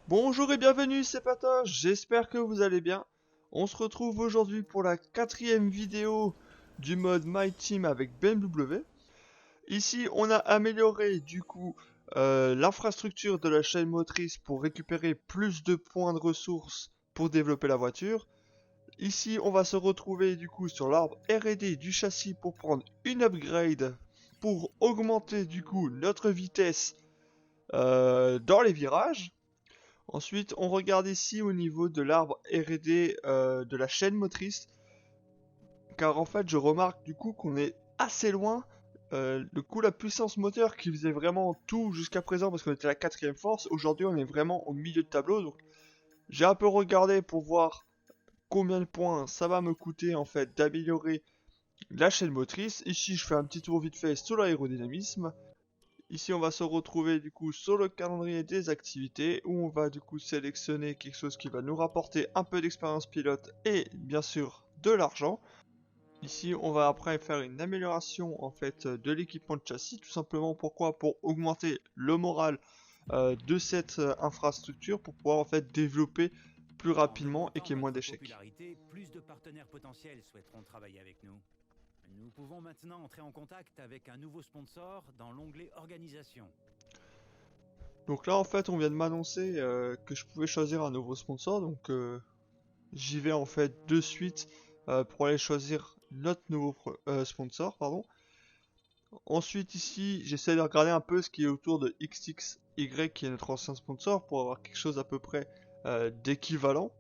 Bonjour et bienvenue, c'est Patoche, j'espère que vous allez bien. On se retrouve aujourd'hui pour la quatrième vidéo du mode My Team avec BMW. Ici, on a amélioré du coup l'infrastructure de la chaîne motrice pour récupérer plus de points de ressources pour développer la voiture. Ici, on va se retrouver du coup sur l'arbre R&D du châssis pour prendre une upgrade pour augmenter du coup notre vitesse dans les virages. Ensuite, on regarde ici au niveau de l'arbre R&D de la chaîne motrice, car en fait, je remarque du coup qu'on est assez loin. Du coup, la puissance moteur qui faisait vraiment tout jusqu'à présent, parce qu'on était à la quatrième force, aujourd'hui on est vraiment au milieu de tableau. Donc, j'ai un peu regardé pour voir combien de points ça va me coûter en fait d'améliorer la chaîne motrice. Ici, je fais un petit tour vite fait sur l'aérodynamisme. Ici, on va se retrouver du coup sur le calendrier des activités où on va du coup sélectionner quelque chose qui va nous rapporter un peu d'expérience pilote et bien sûr de l'argent. Ici, on va après faire une amélioration en fait de l'équipement de châssis, tout simplement pourquoi? Pour augmenter le moral de cette infrastructure pour pouvoir en fait développer plus En rapidement et augmentant qu'il y ait moins votre d'échecs. popularité, plus de partenaires potentiels souhaiteront travailler avec nous. Nous pouvons maintenant entrer en contact avec un nouveau sponsor dans l'onglet Organisation. Donc là en fait on vient de m'annoncer que je pouvais choisir un nouveau sponsor, donc j'y vais en fait de suite pour aller choisir notre nouveau sponsor, pardon. Ensuite ici, j'essaie de regarder un peu ce qui est autour de XXY qui est notre ancien sponsor pour avoir quelque chose à peu près d'équivalent.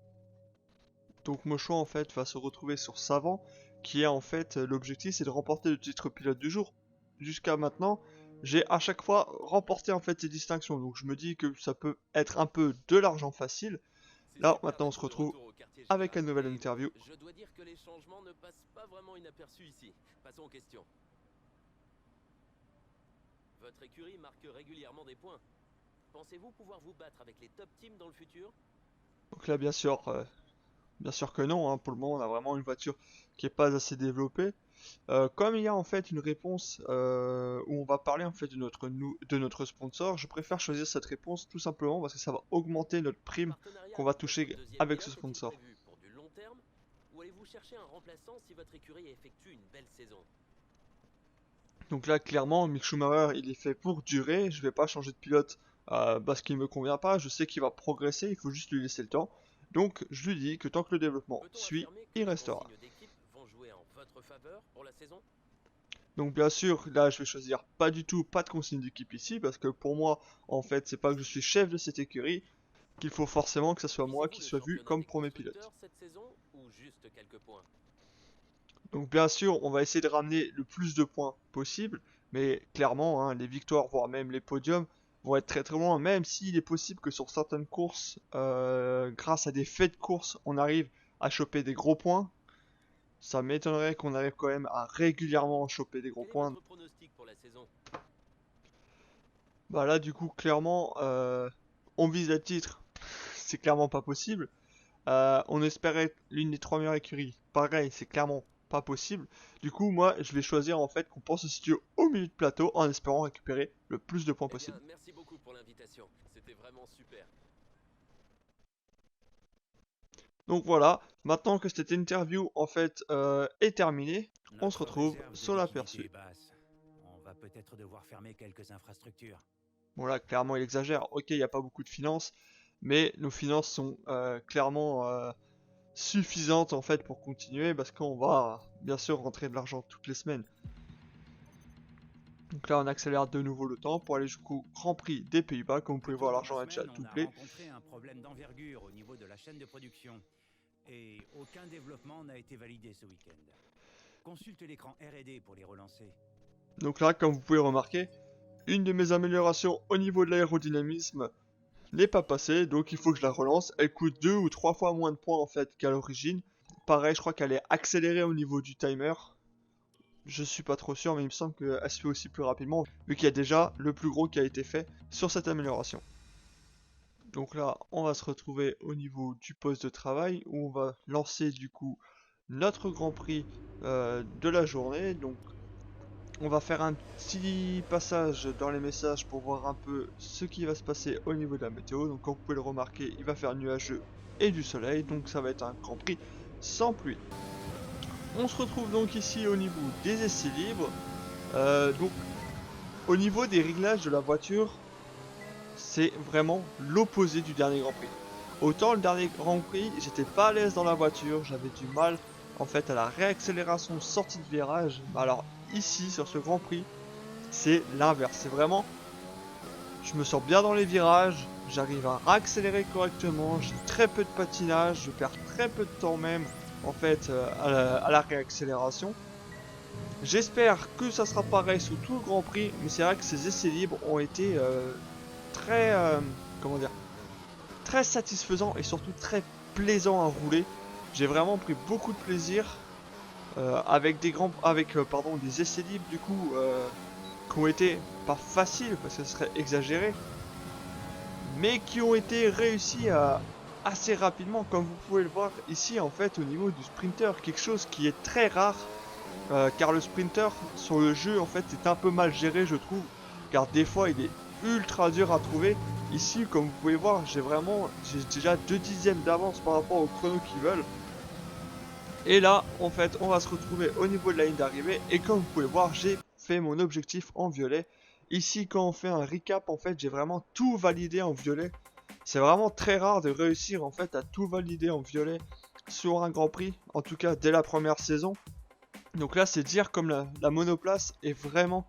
Donc mon choix en fait va se retrouver sur Savant qui est en fait l'objectif c'est de remporter le titre pilote du jour. Jusqu'à maintenant, j'ai à chaque fois remporté en fait ces distinctions. Donc je me dis que ça peut être un peu de l'argent facile. C'est Là super maintenant on se d'être de retrouve retour au quartier avec la général, nouvelle mais interview. je dois dire que les changements ne passent pas vraiment inaperçus ici. Passons aux questions. Votre écurie marque régulièrement des points. Pensez-vous pouvoir vous battre avec les top teams dans le futur? Donc là bien sûr que non, hein. Pour le moment on a vraiment une voiture qui est pas assez développée. Comme il y a en fait une réponse où on va parler en fait de notre sponsor, je préfère choisir cette réponse tout simplement parce que ça va augmenter notre Un prime partenariat qu'on va avec votre toucher deuxième avec ce pilote est-il sponsor. prévu pour du long terme? Ou allez-vous chercher un remplaçant si votre écurie effectue une belle saison? Donc là clairement Mick Schumacher il est fait pour durer, je vais pas changer de pilote parce qu'il me convient pas, je sais qu'il va progresser, il faut juste lui laisser le temps. Donc je lui dis que tant que le développement Peut-on suit, affirmer que il les restera. consignes d'équipe vont jouer en votre faveur pour la saison? Donc bien sûr, là je vais choisir pas du tout, pas de consigne d'équipe ici, parce que pour moi, en fait, c'est pas que je suis chef de cette écurie, qu'il faut forcément que ce soit moi Visez-vous qui le soit vu championnat comme des premier pilote. constructeurs cette saison ou juste quelques points? Donc bien sûr, on va essayer de ramener le plus de points possible, mais clairement, hein, les victoires, voire même les podiums, vont être très très loin, même s'il est possible que sur certaines courses, grâce à des faits de course, on arrive à choper des gros points. Ça m'étonnerait qu'on arrive quand même à régulièrement choper des gros Quel est points. votre pronostic pour la saison? Bah là, du coup, clairement, on vise le titre, c'est clairement pas possible. On espérait l'une des trois meilleures écuries. Pareil, c'est clairement pas possible. Du coup, moi, je vais choisir en fait qu'on pense se situer au milieu de plateau en espérant récupérer le plus de points Eh bien, possible. merci beaucoup pour l'invitation. C'était vraiment super. Donc voilà, maintenant que cette interview en fait est terminée, on se Notre retrouve réserve de sur liquidité l'aperçu. est basse. On va peut-être devoir fermer quelques infrastructures. Bon là, clairement, il exagère. Ok, il n'y a pas beaucoup de finances, mais nos finances sont clairement suffisantes en fait pour continuer parce qu'on va bien sûr rentrer de l'argent toutes les semaines. Donc là, on accélère de nouveau le temps pour aller jusqu'au Grand Prix des Pays-Bas. Comme vous pouvez Plus voir, tôt dans la l'argent a déjà semaine, on a doublé. rencontré un problème d'envergure au niveau de la chaîne de production. Et aucun développement n'a été validé ce week-end. Consulte l'écran R&D pour les relancer. Donc là, comme vous pouvez remarquer, une de mes améliorations au niveau de l'aérodynamisme n'est pas passée, donc il faut que je la relance. Elle coûte 2 ou 3 fois moins de points en fait qu'à l'origine. Pareil, je crois qu'elle est accélérée au niveau du timer. Je suis pas trop sûr, mais il me semble qu'elle se fait aussi plus rapidement, vu qu'il y a déjà le plus gros qui a été fait sur cette amélioration. Donc là, on va se retrouver au niveau du poste de travail, où on va lancer du coup notre Grand Prix de la journée. Donc On va faire un petit passage dans les messages pour voir un peu ce qui va se passer au niveau de la météo. Donc comme vous pouvez le remarquer, il va faire nuageux et du soleil, donc ça va être un Grand Prix sans pluie. On se retrouve donc ici au niveau des essais libres. Donc au niveau des réglages de la voiture, c'est vraiment l'opposé du dernier Grand Prix. Autant le dernier Grand Prix, j'étais pas à l'aise dans la voiture, j'avais du mal en fait à la réaccélération sortie de virage. Alors ici sur ce Grand Prix, c'est l'inverse, c'est vraiment, je me sens bien dans les virages, j'arrive à réaccélérer correctement, j'ai très peu de patinage, je perds très peu de temps même en fait à la réaccélération. J'espère que ça sera pareil sous tout le Grand Prix, mais c'est vrai que ces essais libres ont été très, comment dire, très satisfaisants et surtout très plaisants à rouler. J'ai vraiment pris beaucoup de plaisir avec des essais libres du coup qui ont été pas faciles parce que ce serait exagéré, mais qui ont été réussis assez rapidement, comme vous pouvez le voir ici en fait au niveau du sprinter, quelque chose qui est très rare. Car le sprinter sur le jeu en fait est un peu mal géré je trouve, car des fois il est ultra dur à trouver. Ici comme vous pouvez voir j'ai déjà 2 dixièmes d'avance par rapport aux chronos qu'ils veulent. Et là en fait on va se retrouver au niveau de la ligne d'arrivée et comme vous pouvez voir j'ai fait mon objectif en violet. Ici quand on fait un recap en fait j'ai vraiment tout validé en violet. C'est vraiment très rare de réussir en fait à tout valider en violet sur un Grand Prix, en tout cas dès la première saison. Donc là c'est dire comme la monoplace est vraiment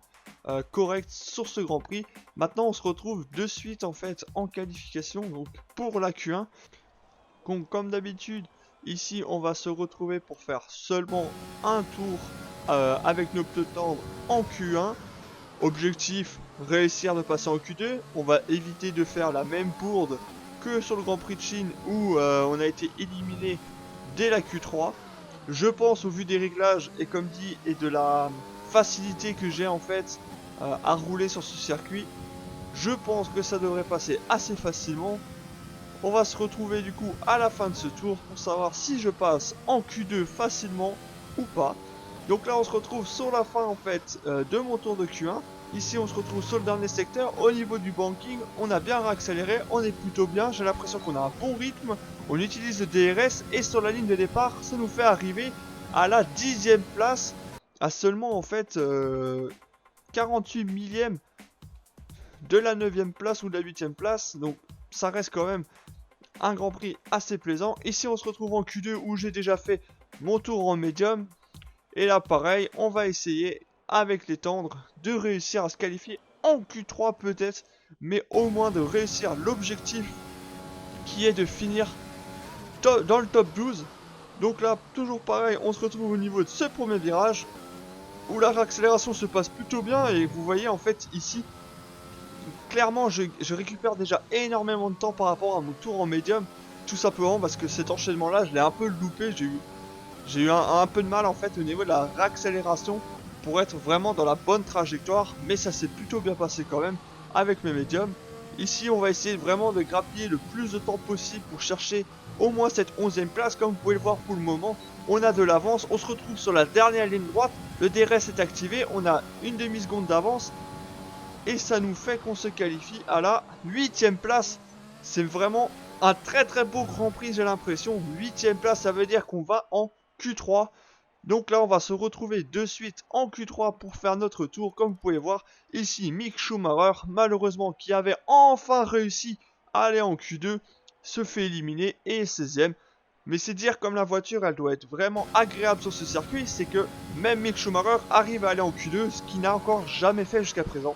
correcte sur ce Grand Prix. Maintenant on se retrouve de suite en fait en qualification donc pour la Q1. Donc comme d'habitude ici on va se retrouver pour faire seulement un tour avec nos pneus tendres en Q1. Objectif, réussir de passer en Q2. On va éviter de faire la même bourde que sur le Grand Prix de Chine où on a été éliminé dès la Q3. Je pense au vu des réglages et comme dit et de la facilité que j'ai en fait à rouler sur ce circuit, je pense que ça devrait passer assez facilement. On va se retrouver du coup à la fin de ce tour pour savoir si je passe en Q2 facilement ou pas. Donc là on se retrouve sur la fin en fait de mon tour de Q1. Ici on se retrouve sur le dernier secteur. Au niveau du banking on a bien réaccéléré, on est plutôt bien. J'ai l'impression qu'on a un bon rythme. On utilise le DRS et sur la ligne de départ ça nous fait arriver à la 10e place. À seulement en fait 48 millièmes de la 9e place ou de la 8e place. Donc ça reste quand même un Grand Prix assez plaisant. Ici on se retrouve en Q2 où j'ai déjà fait mon tour en médium. Et là pareil, on va essayer avec les tendres de réussir à se qualifier en Q3 peut-être, mais au moins de réussir l'objectif qui est de finir dans le top 12. Donc là, toujours pareil, on se retrouve au niveau de ce premier virage où la réaccélération se passe plutôt bien et vous voyez en fait ici, clairement je récupère déjà énormément de temps par rapport à mon tour en médium, tout simplement parce que cet enchaînement là je l'ai un peu loupé, j'ai eu un peu de mal en fait au niveau de la réaccélération pour être vraiment dans la bonne trajectoire, mais ça s'est plutôt bien passé quand même avec mes médiums. Ici on va essayer vraiment de grappiller le plus de temps possible pour chercher au moins cette 11e place. Comme vous pouvez le voir pour le moment, on a de l'avance, on se retrouve sur la dernière ligne droite, le DRS est activé, on a une demi-seconde d'avance et ça nous fait qu'on se qualifie à la 8e place. C'est vraiment un très très beau Grand Prix, j'ai l'impression. 8e place, ça veut dire qu'on va en Q3. Donc là on va se retrouver de suite en Q3 pour faire notre tour. Comme vous pouvez voir ici Mick Schumacher, malheureusement qui avait enfin réussi à aller en Q2, se fait éliminer et est 16e. Mais c'est dire comme la voiture elle doit être vraiment agréable sur ce circuit, c'est que même Mick Schumacher arrive à aller en Q2, ce qu'il n'a encore jamais fait jusqu'à présent.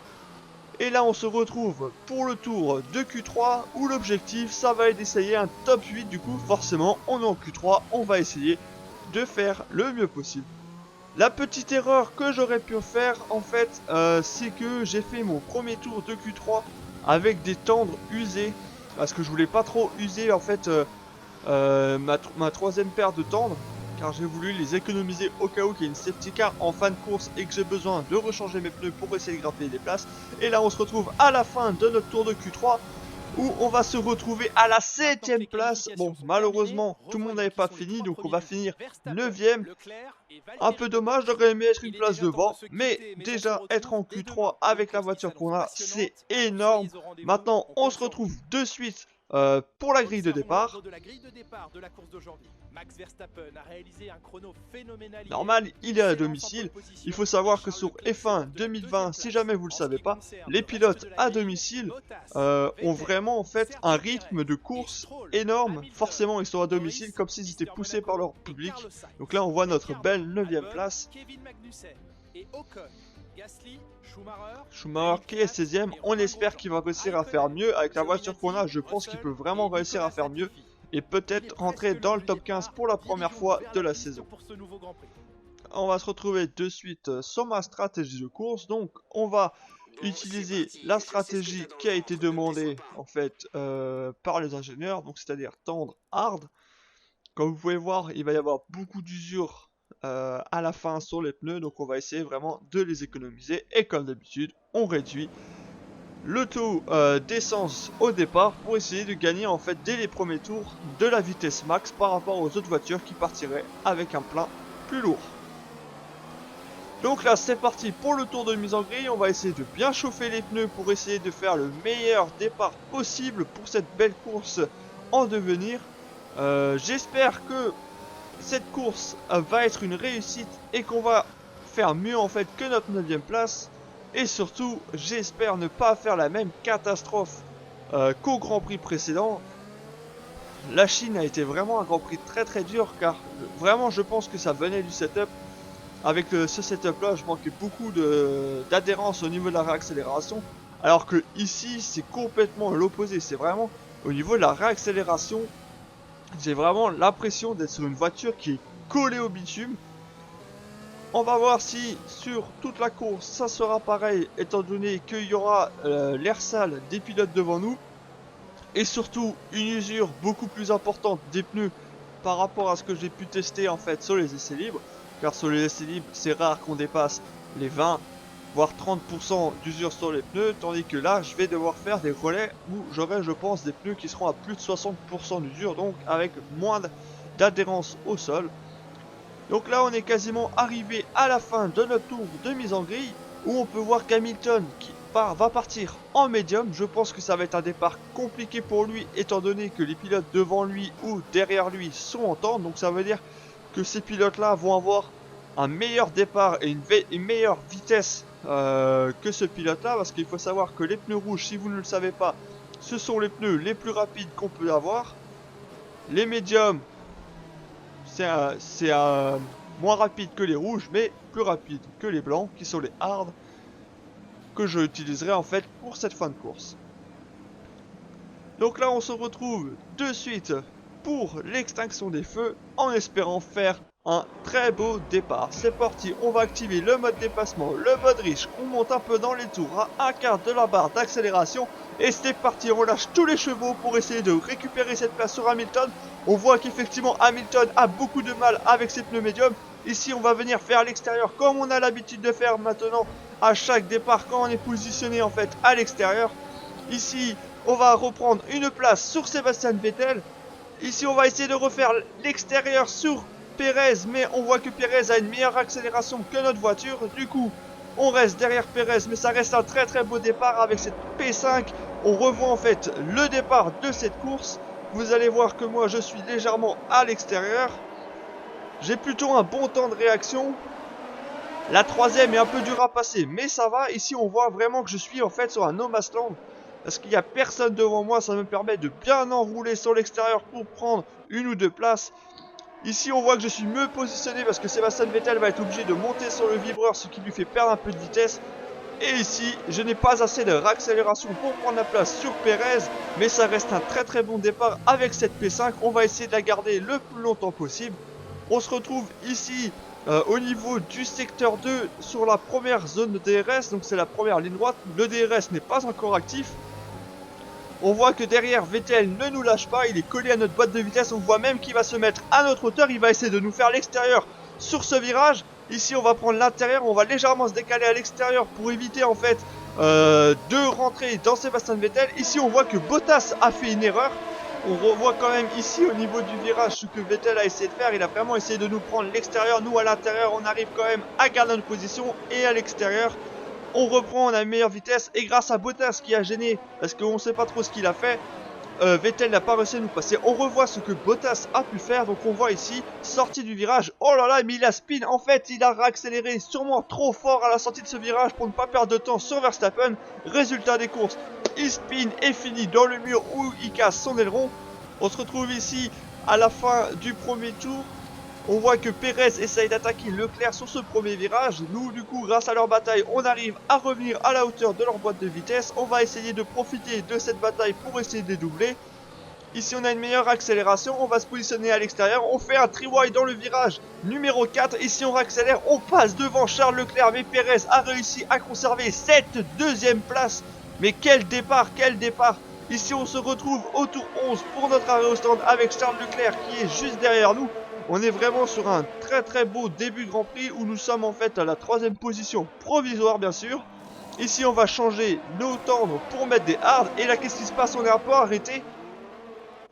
Et là on se retrouve pour le tour de Q3 où l'objectif ça va être d'essayer un top 8. Du coup forcément on est en Q3, on va essayer de faire le mieux possible. La petite erreur que j'aurais pu faire en fait c'est que j'ai fait mon premier tour de Q3 avec des tendres usés parce que je voulais pas trop user en fait ma troisième paire de tendres, car j'ai voulu les économiser au cas où qu'il y ait une safety car en fin de course et que j'ai besoin de rechanger mes pneus pour essayer de grappiller des places. Et là on se retrouve à la fin de notre tour de Q3 où on va se retrouver à la 7ème place. Bon, malheureusement, tout le monde n'avait pas fini, donc on va finir 9ème. Un peu dommage, j'aurais aimé être une place devant, mais déjà être en Q3 avec la voiture qu'on a, c'est énorme. Maintenant, on se retrouve de suite pour la grille de départ. Normal, il est à domicile. Il faut savoir que sur F1 2020, si jamais vous le savez pas, les pilotes à domicile ont vraiment en fait un rythme de course énorme. Forcément, ils sont à domicile comme s'ils étaient poussés par leur public. Donc là, on voit notre belle 9ème place. Schumacher qui est 16ème, on espère qu'il va réussir à faire mieux avec la voiture qu'on a. Je pense qu'il peut vraiment réussir à faire mieux et peut-être rentrer dans le top 15 pour la première fois de la saison. On va se retrouver de suite sur ma stratégie de course. Donc on va utiliser la stratégie qui a été demandée en fait par les ingénieurs, donc c'est-à-dire tendre hard. Comme vous pouvez voir, il va y avoir beaucoup d'usure à la fin sur les pneus, donc on va essayer vraiment de les économiser et comme d'habitude on réduit le taux d'essence au départ pour essayer de gagner en fait dès les premiers tours de la vitesse max par rapport aux autres voitures qui partiraient avec un plein plus lourd. Donc là c'est parti pour le tour de mise en grille, on va essayer de bien chauffer les pneus pour essayer de faire le meilleur départ possible pour cette belle course en devenir. J'espère que cette course va être une réussite et qu'on va faire mieux en fait que notre 9ème place. Et surtout, j'espère ne pas faire la même catastrophe qu'au Grand Prix précédent. La Chine a été vraiment un Grand Prix très dur car vraiment je pense que ça venait du setup. Avec ce setup là, je manquais beaucoup d'adhérence au niveau de la réaccélération. Alors que ici, c'est complètement l'opposé. C'est vraiment au niveau de la réaccélération. J'ai vraiment l'impression d'être sur une voiture qui est collée au bitume. On va voir si sur toute la course ça sera pareil, étant donné qu'il y aura l'air sale des pilotes devant nous. Et surtout une usure beaucoup plus importante des pneus par rapport à ce que j'ai pu tester en fait sur les essais libres. Car sur les essais libres c'est rare qu'on dépasse les 20 voire 30% d'usure sur les pneus, tandis que là je vais devoir faire des relais où j'aurai je pense des pneus qui seront à plus de 60% d'usure, donc avec moins d'adhérence au sol. Donc là on est quasiment arrivé à la fin de notre tour de mise en grille, où on peut voir qu'Hamilton qui va partir en médium. Je pense que ça va être un départ compliqué pour lui, étant donné que les pilotes devant lui ou derrière lui sont en tente, donc ça veut dire que ces pilotes là vont avoir un meilleur départ et une meilleure vitesse que ce pilote là, parce qu'il faut savoir que les pneus rouges, si vous ne le savez pas, ce sont les pneus les plus rapides qu'on peut avoir. Les médiums c'est moins rapide que les rouges, mais plus rapide que les blancs qui sont les hard, que je utiliserai en fait pour cette fin de course. Donc là on se retrouve de suite pour l'extinction des feux, en espérant faire un très beau départ. C'est parti, on va activer le mode dépassement, le mode riche, on monte un peu dans les tours à un quart de la barre d'accélération et c'est parti, on lâche tous les chevaux pour essayer de récupérer cette place sur Hamilton. On voit qu'effectivement Hamilton a beaucoup de mal avec ses pneus médiums. Ici on va venir faire l'extérieur comme on a l'habitude de faire maintenant à chaque départ quand on est positionné en fait à l'extérieur. Ici on va reprendre une place sur Sébastien Vettel. Ici on va essayer de refaire l'extérieur sur Pérez, mais on voit que Pérez a une meilleure accélération que notre voiture. Du coup on reste derrière Pérez, mais ça reste un très beau départ avec cette P5. On revoit en fait le départ de cette course. Vous allez voir que moi je suis légèrement à l'extérieur. J'ai plutôt un bon temps de réaction. La troisième est un peu dure à passer, mais ça va. Ici on voit vraiment que je suis en fait sur un no man's land, parce qu'il n'y a personne devant moi. Ça me permet de bien enrouler sur l'extérieur pour prendre une ou deux places. Ici on voit que je suis mieux positionné parce que Sébastien Vettel va être obligé de monter sur le vibreur, ce qui lui fait perdre un peu de vitesse. Et ici je n'ai pas assez de réaccélération pour prendre la place sur Pérez, mais ça reste un très bon départ avec cette P5. On va essayer de la garder le plus longtemps possible. On se retrouve ici au niveau du secteur 2 sur la première zone de DRS, donc c'est la première ligne droite. Le DRS n'est pas encore actif. On voit que derrière Vettel ne nous lâche pas, il est collé à notre boîte de vitesse. On voit même qu'il va se mettre à notre hauteur, il va essayer de nous faire l'extérieur sur ce virage. Ici on va prendre l'intérieur, on va légèrement se décaler à l'extérieur pour éviter en fait de rentrer dans Sébastien Vettel. Ici on voit que Bottas a fait une erreur. On revoit quand même ici au niveau du virage ce que Vettel a essayé de faire. Il a vraiment essayé de nous prendre l'extérieur. Nous à l'intérieur on arrive quand même à garder notre position. Et à l'extérieur on reprend, on a une meilleure vitesse. Et grâce à Bottas qui a gêné, parce qu'on ne sait pas trop ce qu'il a fait, Vettel n'a pas réussi à nous passer. On revoit ce que Bottas a pu faire. Donc on voit ici, sortie du virage. Oh là là, mais il a spin. En fait, il a réaccéléré sûrement trop fort à la sortie de ce virage pour ne pas perdre de temps sur Verstappen. Résultat des courses, il spin et finit dans le mur où il casse son aileron. On se retrouve ici à la fin du premier tour. On voit que Pérez essaye d'attaquer Leclerc sur ce premier virage. Nous, du coup, grâce à leur bataille, on arrive à revenir à la hauteur de leur boîte de vitesse. On va essayer de profiter de cette bataille pour essayer de les doubler. Ici, on a une meilleure accélération. On va se positionner à l'extérieur. On fait un tri-wide dans le virage numéro 4. Ici, on réaccélère. On passe devant Charles Leclerc. Mais Pérez a réussi à conserver cette deuxième place. Mais quel départ, quel départ! Ici, on se retrouve au tour 11 pour notre arrêt au stand avec Charles Leclerc qui est juste derrière nous. On est vraiment sur un très beau début de Grand Prix où nous sommes en fait à la 3e position provisoire bien sûr. Ici on va changer nos tendres pour mettre des hards. Et là qu'est-ce qui se passe? On est un peu arrêté.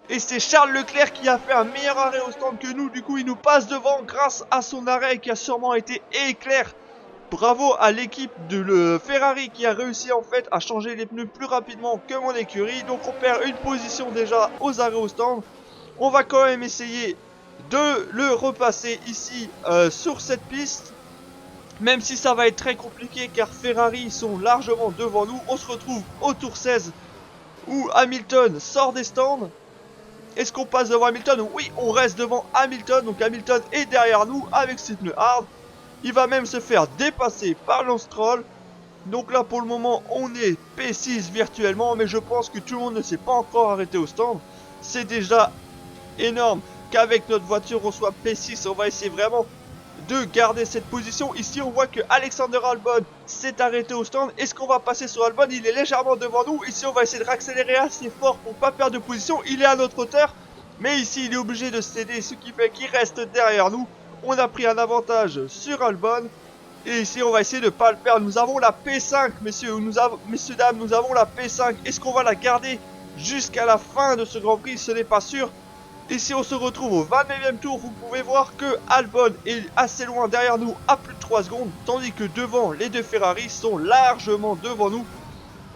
Et c'est Charles Leclerc qui a fait un meilleur arrêt au stand que nous. Du coup il nous passe devant grâce à son arrêt qui a sûrement été éclair. Bravo à l'équipe de Ferrari qui a réussi en fait à changer les pneus plus rapidement que mon écurie. Donc on perd une position déjà aux arrêts au stand. On va quand même essayer de le repasser ici sur cette piste, même si ça va être très compliqué car Ferrari sont largement devant nous. On se retrouve au tour 16 où Hamilton sort des stands. Est-ce qu'on passe devant Hamilton? Oui, on reste devant Hamilton. Donc Hamilton est derrière nous avec ses pneus hard. Il va même se faire dépasser par Lance Stroll. Donc là pour le moment on est P6 virtuellement, mais je pense que tout le monde ne s'est pas encore arrêté au stand. C'est déjà énorme qu'avec notre voiture on soit P6. On va essayer vraiment de garder cette position. Ici on voit que Alexander Albon s'est arrêté au stand. Est-ce qu'on va passer sur Albon? Il est légèrement devant nous. Ici on va essayer de réaccélérer assez fort pour pas perdre de position. Il est à notre hauteur, mais ici il est obligé de céder, ce qui fait qu'il reste derrière nous. On a pris un avantage sur Albon. Et ici on va essayer de ne pas le perdre. Nous avons la P5 messieurs, messieurs dames, nous avons la P5. Est-ce qu'on va la garder jusqu'à la fin de ce Grand Prix? Ce n'est pas sûr. Ici on se retrouve au 29e tour. Vous pouvez voir que Albon est assez loin derrière nous à plus de 3 secondes. Tandis que devant, les deux Ferrari sont largement devant nous.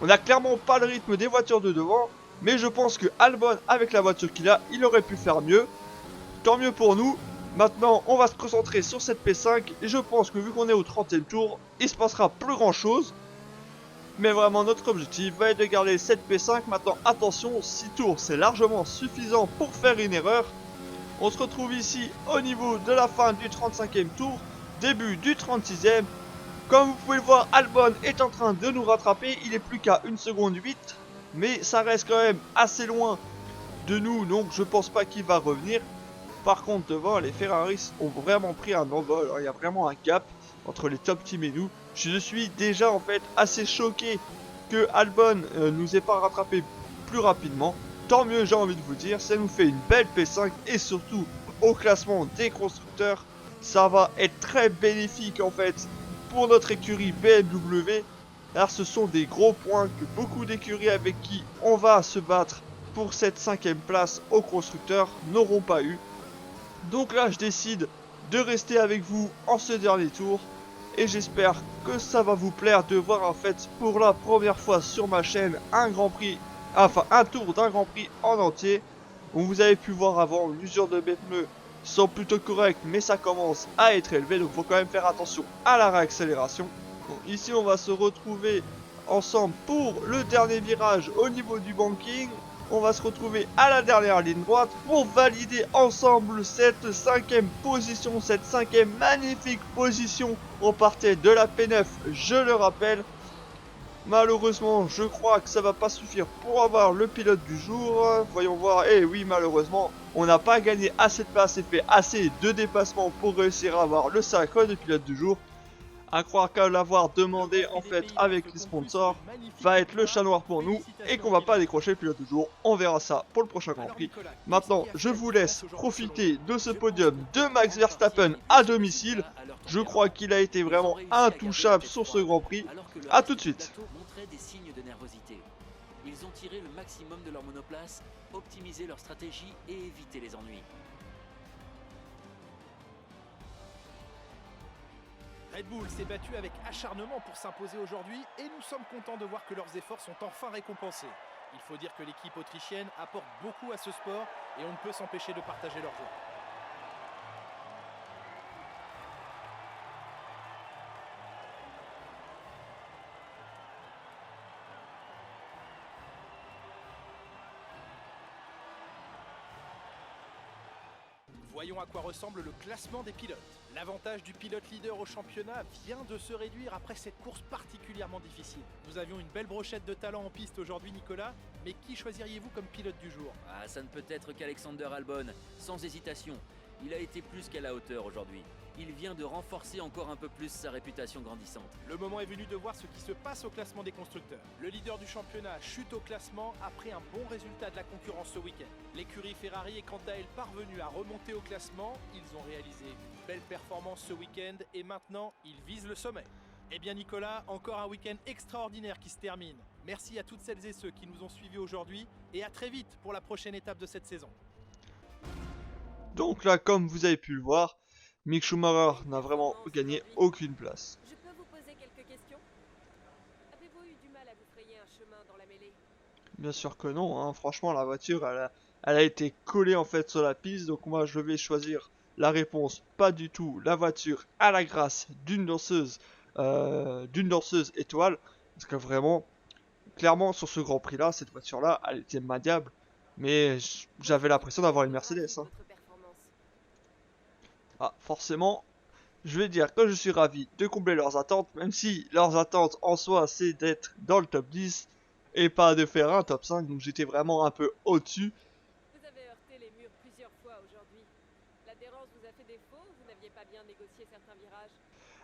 On n'a clairement pas le rythme des voitures de devant. Mais je pense que Albon avec la voiture qu'il a, il aurait pu faire mieux. Tant mieux pour nous. Maintenant on va se concentrer sur cette P5. Et je pense que vu qu'on est au 30e tour, il se passera plus grand chose. Mais vraiment notre objectif va être de garder cette P5. Maintenant attention, 6 tours c'est largement suffisant pour faire une erreur. On se retrouve ici au niveau de la fin du 35e tour, début du 36e. Comme vous pouvez le voir, Albon est en train de nous rattraper. Il est plus qu'à 1 seconde 8. Mais ça reste quand même assez loin de nous, donc je pense pas qu'il va revenir. Par contre devant, les Ferraris ont vraiment pris un envol. Il y a vraiment un gap entre les top teams et nous. Je suis déjà en fait assez choqué que Albon nous ait pas rattrapé plus rapidement. Tant mieux, j'ai envie de vous dire, ça nous fait une belle P5 et surtout au classement des constructeurs, ça va être très bénéfique en fait pour notre écurie BMW. Car ce sont des gros points que beaucoup d'écuries avec qui on va se battre pour cette 5e place au constructeur n'auront pas eu. Donc là je décide de rester avec vous en ce dernier tour. Et j'espère que ça va vous plaire de voir en fait pour la première fois sur ma chaîne un Grand Prix, enfin un tour d'un Grand Prix en entier. Vous avez pu voir avant, l'usure de mes pneus sont plutôt correctes, mais ça commence à être élevé, donc il faut quand même faire attention à la réaccélération. Donc, ici on va se retrouver ensemble pour le dernier virage au niveau du banking. On va se retrouver à la dernière ligne droite pour valider ensemble cette 5e position, cette 5e magnifique position. On partait de la P9, je le rappelle. Malheureusement, je crois que ça va pas suffire pour avoir le pilote du jour. Voyons voir. Et oui, malheureusement, on n'a pas gagné assez de place et fait assez de dépassements pour réussir à avoir le sacre de pilote du jour. À croire qu'à l'avoir demandé en fait avec les sponsors va être le chat noir pour nous et qu'on va pas décrocher le pilote du jour. On verra ça pour le prochain Grand Prix. Maintenant je vous laisse profiter de ce podium de Max Verstappen à domicile. Je crois qu'il a été vraiment intouchable sur ce Grand Prix. A tout de suite. ils ont tiré le maximum de leur monoplace, optimisé leur stratégie et évité les ennuis. Red Bull s'est battu avec acharnement pour s'imposer aujourd'hui et nous sommes contents de voir que leurs efforts sont enfin récompensés. Il faut dire que l'équipe autrichienne apporte beaucoup à ce sport et on ne peut s'empêcher de partager leur joie. Voyons à quoi ressemble le classement des pilotes. L'avantage du pilote leader au championnat vient de se réduire après cette course particulièrement difficile. Nous avions une belle brochette de talent en piste aujourd'hui, Nicolas, mais qui choisiriez-vous comme pilote du jour? Ah, ça ne peut être qu'Alexander Albon, sans hésitation. Il a été plus qu'à la hauteur aujourd'hui. Il vient de renforcer encore un peu plus sa réputation grandissante. Le moment est venu de voir ce qui se passe au classement des constructeurs. Le leader du championnat chute au classement après un bon résultat de la concurrence ce week-end. L'écurie Ferrari est quant à elle parvenue à remonter au classement. Ils ont réalisé une belle performance ce week-end et maintenant ils visent le sommet. Eh bien Nicolas, encore un week-end extraordinaire qui se termine. Merci à toutes celles et ceux qui nous ont suivis aujourd'hui et à très vite pour la prochaine étape de cette saison. Donc là, comme vous avez pu le voir, Mick Schumacher n'a vraiment gagné aucune place. Je peux vous poser quelques questions? Avez-vous eu du mal à vous frayer un chemin dans la mêlée? Bien sûr que non, hein. Franchement la voiture elle a été collée en fait sur la piste, donc moi je vais choisir la réponse pas du tout. La voiture à la grâce d'une danseuse étoile, parce que vraiment, clairement sur ce Grand Prix là, cette voiture là, elle était maniable, mais j'avais l'impression d'avoir une Mercedes. Hein. Ah, forcément, je vais dire que je suis ravi de combler leurs attentes, même si leurs attentes en soi c'est d'être dans le top 10 et pas de faire un top 5, donc j'étais vraiment un peu au-dessus. Vous avez heurté les murs plusieurs fois aujourd'hui. L'adhérence vous a fait défaut ou vous n'aviez pas bien négocié certains virages?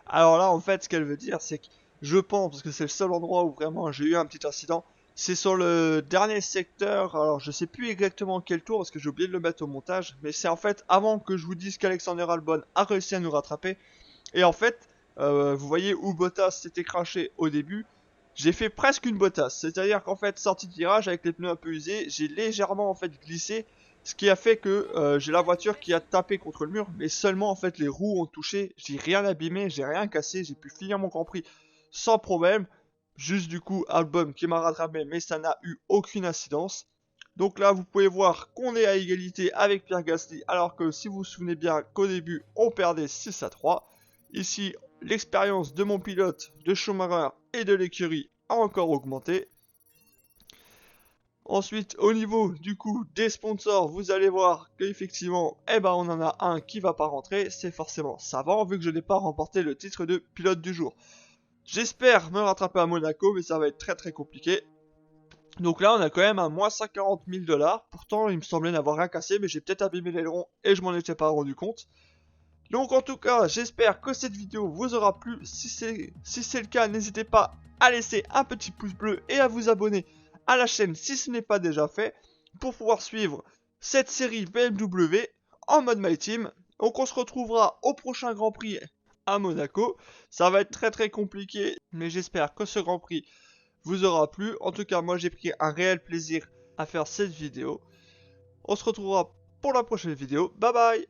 Alors là, en fait, ce qu'elle veut dire, c'est que je pense, parce que c'est le seul endroit où vraiment j'ai eu un petit incident, c'est sur le dernier secteur. Alors je sais plus exactement quel tour parce que j'ai oublié de le mettre au montage, mais c'est en fait avant que je vous dise qu'Alexander Albon a réussi à nous rattraper. Et en fait, vous voyez où Bottas s'était craché au début, j'ai fait presque une Bottas, c'est-à-dire qu'en fait, sortie de virage avec les pneus un peu usés, j'ai légèrement en fait glissé, ce qui a fait que j'ai la voiture qui a tapé contre le mur, mais seulement en fait les roues ont touché, j'ai rien abîmé, j'ai rien cassé, j'ai pu finir mon Grand Prix sans problème. Juste du coup Albon qui m'a rattrapé, mais ça n'a eu aucune incidence. Donc là vous pouvez voir qu'on est à égalité avec Pierre Gasly, alors que si vous vous souvenez bien qu'au début on perdait 6-3. Ici l'expérience de mon pilote, de Schumacher et de l'écurie a encore augmenté. Ensuite au niveau du coup des sponsors, vous allez voir qu'effectivement on en a un qui va pas rentrer. C'est forcément savant vu que je n'ai pas remporté le titre de pilote du jour. J'espère me rattraper à Monaco, mais ça va être très très compliqué. Donc là, on a quand même un moins 140 000 $. Pourtant, il me semblait n'avoir rien cassé, mais j'ai peut-être abîmé l'aileron et je m'en étais pas rendu compte. Donc en tout cas, j'espère que cette vidéo vous aura plu. Si c'est le cas, n'hésitez pas à laisser un petit pouce bleu et à vous abonner à la chaîne si ce n'est pas déjà fait, pour pouvoir suivre cette série BMW en mode My Team. Donc on se retrouvera au prochain Grand Prix à Monaco. Ça va être très très compliqué, mais j'espère que ce Grand Prix vous aura plu. En tout cas, moi j'ai pris un réel plaisir à faire cette vidéo. On se retrouvera pour la prochaine vidéo. Bye bye!